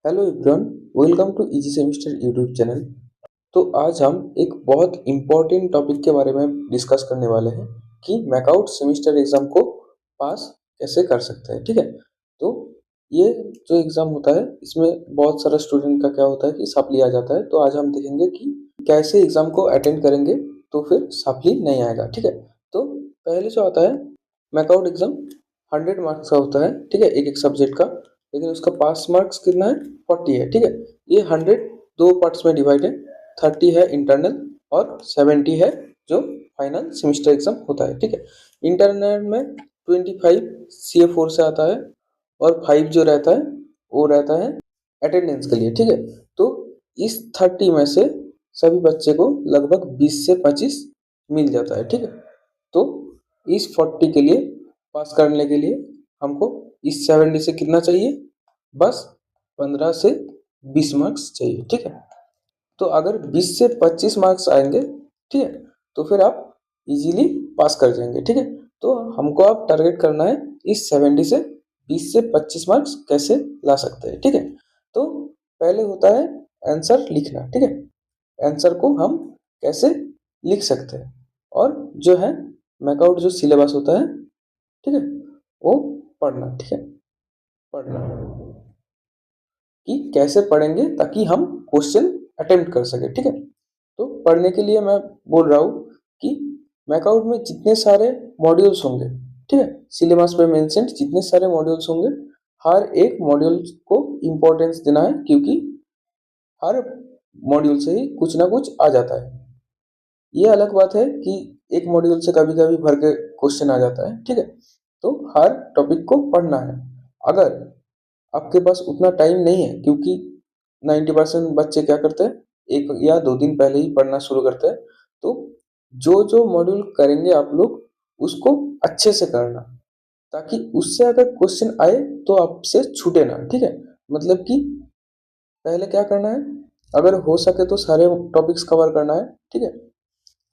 Hello everyone, welcome to easy semester YouTube channel. तो आज हम एक बहुत इम्पोर्टेंट टॉपिक के बारे में डिस्कस करने वाले हैं कि मैकआउट सेमिस्टर एग्जाम को पास कैसे कर सकते हैं। ठीक है, तो ये जो एग्ज़ाम होता है इसमें बहुत सारा स्टूडेंट का क्या होता है कि सप्ली आ जाता है। तो आज हम देखेंगे कि कैसे एग्ज़ाम को अटेंड करेंगे तो फिर सप्ली नहीं आएगा। ठीक है, तो पहले जो आता है मैकआउट एग्ज़ाम 100 मार्क्स का होता है। ठीक है, एक एक सब्जेक्ट का, लेकिन उसका पास मार्क्स कितना है 40 है। ठीक है, ये 100 दो पार्ट्स में डिवाइड है। 30 है इंटरनल और 70 है जो फाइनल सेमेस्टर एग्जाम होता है। ठीक है, इंटरनल में 25 CA4 से आता है और 5 जो रहता है वो रहता है अटेंडेंस के लिए। ठीक है, तो इस 30 में से सभी बच्चे को लगभग 20 से 25 मिल जाता है। ठीक है, तो इस 40 के लिए पास करने के लिए हमको इस 70 से कितना चाहिए, बस 15 से 20 मार्क्स चाहिए। ठीक है, तो अगर 20 से 25 मार्क्स आएंगे, ठीक है, तो फिर आप इजीली पास कर जाएंगे। ठीक है, तो हमको आप टारगेट करना है इस 70 से 20 से 25 मार्क्स कैसे ला सकते हैं। ठीक है, तो पहले होता है आंसर लिखना। ठीक है, आंसर को हम कैसे लिख सकते हैं, और जो है मैकआउट जो सिलेबस होता है, ठीक है, वो पढ़ना। ठीक है, पढ़ना कि कैसे पढ़ेंगे ताकि हम क्वेश्चन अटेम्प्ट कर सके। ठीक है, तो पढ़ने के लिए मैं बोल रहा हूँ कि मैकआउट में जितने सारे मॉड्यूल्स होंगे, ठीक है, सिलेबस पे मेंशन जितने सारे मॉड्यूल्स होंगे, हर एक मॉड्यूल को इम्पोर्टेंस देना है, क्योंकि हर मॉड्यूल से ही कुछ ना कुछ आ जाता है। ये अलग बात है कि एक मॉड्यूल से कभी कभी भर के क्वेश्चन आ जाता है। ठीक है, तो हर टॉपिक को पढ़ना है। अगर आपके पास उतना टाइम नहीं है, क्योंकि 90% बच्चे क्या करते हैं, 1 या 2 दिन पहले ही पढ़ना शुरू करते हैं, तो जो जो मॉड्यूल करेंगे आप लोग उसको अच्छे से करना, ताकि उससे अगर क्वेश्चन आए तो आपसे छूटे ना। ठीक है, मतलब कि पहले क्या करना है, अगर हो सके तो सारे टॉपिक्स कवर करना है। ठीक है,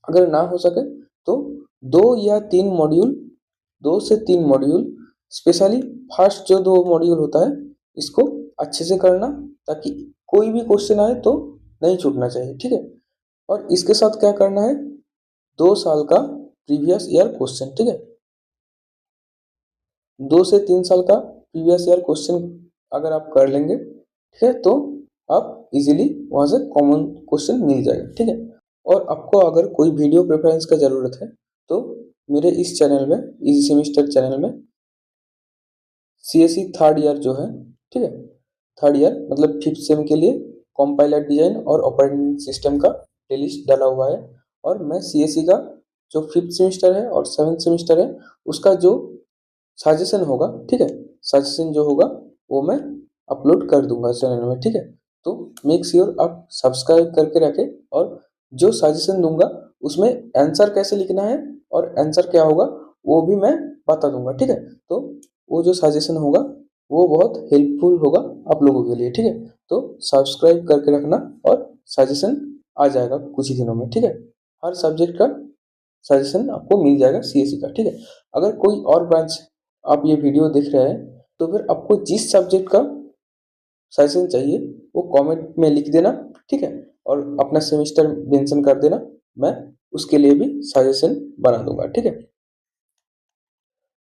अगर ना हो सके तो 2 या 3 मॉड्यूल, 2 से 3 मॉड्यूल, स्पेशली फर्स्ट जो 2 मॉड्यूल होता है इसको अच्छे से करना, ताकि कोई भी क्वेश्चन आए तो नहीं छूटना चाहिए। ठीक है, और इसके साथ क्या करना है, 2 साल का प्रीवियस ईयर क्वेश्चन। ठीक है, 2 से 3 साल का प्रीवियस ईयर क्वेश्चन अगर आप कर लेंगे, ठीक है, तो आप इजीली वहाँ से कॉमन क्वेश्चन मिल जाएगा। ठीक है, और आपको अगर कोई वीडियो प्रेफरेंस का ज़रूरत है तो मेरे इस चैनल में, इजी सेमिस्टर चैनल में, CSE थर्ड ईयर जो है, ठीक है, थर्ड ईयर मतलब 5th सेम के लिए कॉम्पाइलर डिजाइन और ऑपरेटिंग सिस्टम का प्लेलिस्ट डाला हुआ है। और मैं CSE का जो 5th सेमिस्टर है और 7th सेमिस्टर है उसका जो सजेशन होगा, ठीक है, सजेशन जो होगा वो मैं अपलोड कर दूंगा चैनल में। ठीक है, तो मेक श्योर आप सब्सक्राइब करके रखें, और जो सजेशन दूंगा उसमें आंसर कैसे लिखना है और आंसर क्या होगा वो भी मैं बता दूंगा। ठीक है, तो वो जो सजेशन होगा वो बहुत हेल्पफुल होगा आप लोगों के लिए। ठीक है, तो सब्सक्राइब करके रखना, और सजेशन आ जाएगा कुछ ही दिनों में। ठीक है, हर सब्जेक्ट का सजेशन आपको मिल जाएगा CSE का। ठीक है, अगर कोई और ब्रांच आप ये वीडियो देख रहे हैं तो फिर आपको जिस सब्जेक्ट का सजेशन चाहिए वो कमेंट में लिख देना। ठीक है, और अपना सेमेस्टर मेंशन कर देना, मैं उसके लिए भी सजेशन बना दूंगा। ठीक है,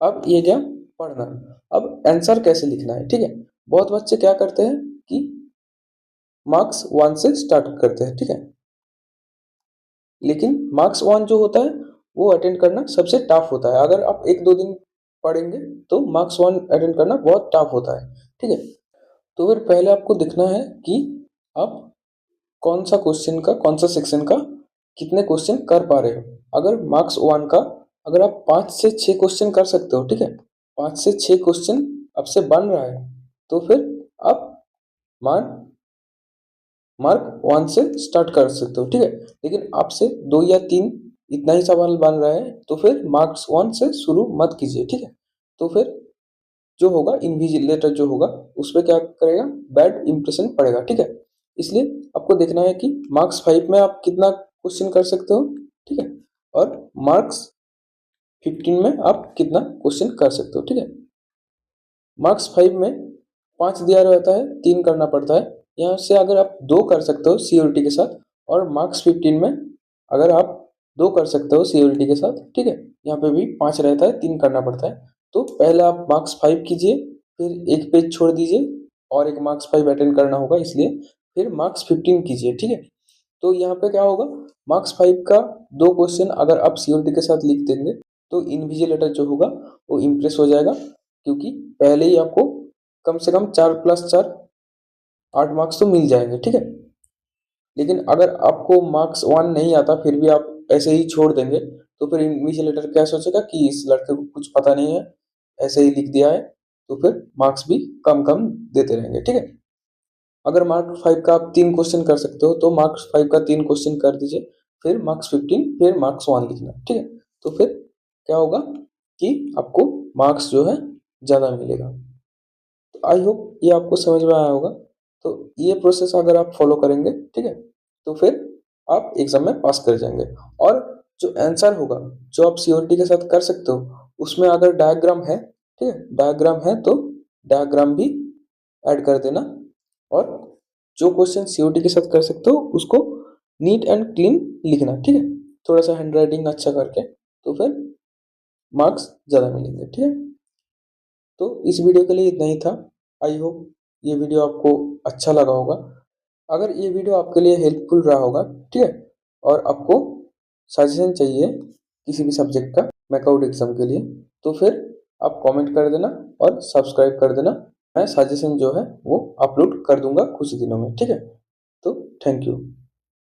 अब ये क्या, पढ़ना। अब आंसर कैसे लिखना है। ठीक है, बहुत बच्चे क्या करते हैं कि मार्क्स 1 से स्टार्ट करते हैं। ठीक है, लेकिन मार्क्स 1 जो होता है वो अटेंड करना सबसे टफ होता है। अगर आप 1-2 दिन पढ़ेंगे तो मार्क्स 1 अटेंड करना बहुत टफ होता है। ठीक है, तो फिर पहले आपको देखना है कि आप कौन सा क्वेश्चन का, कौन सा सेक्शन का कितने क्वेश्चन कर पा रहे हो। अगर मार्क्स 1 का अगर आप 5 से 6 क्वेश्चन कर सकते हो, ठीक है, 5 से 6 क्वेश्चन आपसे बन रहा है, तो फिर आप मान मार्क 1 से स्टार्ट कर सकते हो। ठीक है, लेकिन आपसे 2 या 3 इतना ही सवाल बन रहा है तो फिर मार्क्स 1 से शुरू मत कीजिए। ठीक है, तो फिर जो होगा इन्विजिलेटर जो होगा उस पर क्या करेगा, बैड इंप्रेशन पड़ेगा। ठीक है, इसलिए आपको देखना है कि मार्क्स 5 में आप कितना क्वेश्चन कर सकते हो। ठीक है, और मार्क्स 15 में आप कितना क्वेश्चन कर सकते हो। ठीक है, मार्क्स 5 में 5 दिया रहता है, 3 करना पड़ता है। यहाँ से अगर आप 2 कर सकते हो सीओरिटी के साथ और मार्क्स 15 में अगर आप 2 कर सकते हो सीओरिटी के साथ, ठीक है, यहाँ पे भी 5 रहता है, 3 करना पड़ता है। तो पहले आप मार्क्स 5 कीजिए, फिर एक पेज छोड़ दीजिए और एक मार्क्स 5 अटेंड करना होगा, इसलिए फिर मार्क्स 15 कीजिए, ठीक है। तो यहाँ पे क्या होगा, मार्क्स 5 का 2 क्वेश्चन अगर आप सीओरिटी के साथ लिख देंगे तो इन्विजिलेटर जो होगा वो इम्प्रेस हो जाएगा, क्योंकि पहले ही आपको कम से कम 4+4 8 मार्क्स तो मिल जाएंगे, ठीक है। लेकिन अगर आपको मार्क्स 1 नहीं आता फिर भी आप ऐसे ही छोड़ देंगे तो फिर इन्विजिलेटर क्या सोचेगा कि इस लड़के को कुछ पता नहीं है, ऐसे ही लिख दिया है, तो फिर मार्क्स भी कम कम देते रहेंगे, ठीक है। अगर मार्क्स 5 का आप 3 क्वेश्चन कर सकते हो तो मार्क्स 5 का 3 क्वेश्चन कर दीजिए, फिर मार्क्स 15, फिर मार्क्स 1 लिखना, ठीक है। तो फिर क्या होगा कि आपको मार्क्स जो है ज़्यादा मिलेगा। तो आई होप ये आपको समझ में आया होगा। तो ये प्रोसेस अगर आप फॉलो करेंगे, ठीक है, तो फिर आप एग्जाम में पास कर जाएंगे। और जो आंसर होगा जो आप सीओरिटी के साथ कर सकते हो उसमें अगर डायग्राम है, ठीक है, डायग्राम है तो डायग्राम भी ऐड कर देना। और जो क्वेश्चन सीओटी के साथ कर सकते हो उसको नीट एंड क्लीन लिखना, ठीक है, थोड़ा सा हैंड राइटिंग अच्छा करके, तो फिर मार्क्स ज़्यादा मिलेंगे, ठीक है। तो इस वीडियो के लिए इतना ही था। आई होप ये वीडियो आपको अच्छा लगा होगा। अगर ये वीडियो आपके लिए हेल्पफुल रहा होगा, ठीक है, और आपको सजेशन चाहिए किसी भी सब्जेक्ट का मैकआउट एग्जाम के लिए, तो फिर आप कमेंट कर देना और सब्सक्राइब कर देना। मैं सजेशन जो है वो अपलोड कर दूंगा कुछ दिनों में, ठीक है। तो थैंक यू।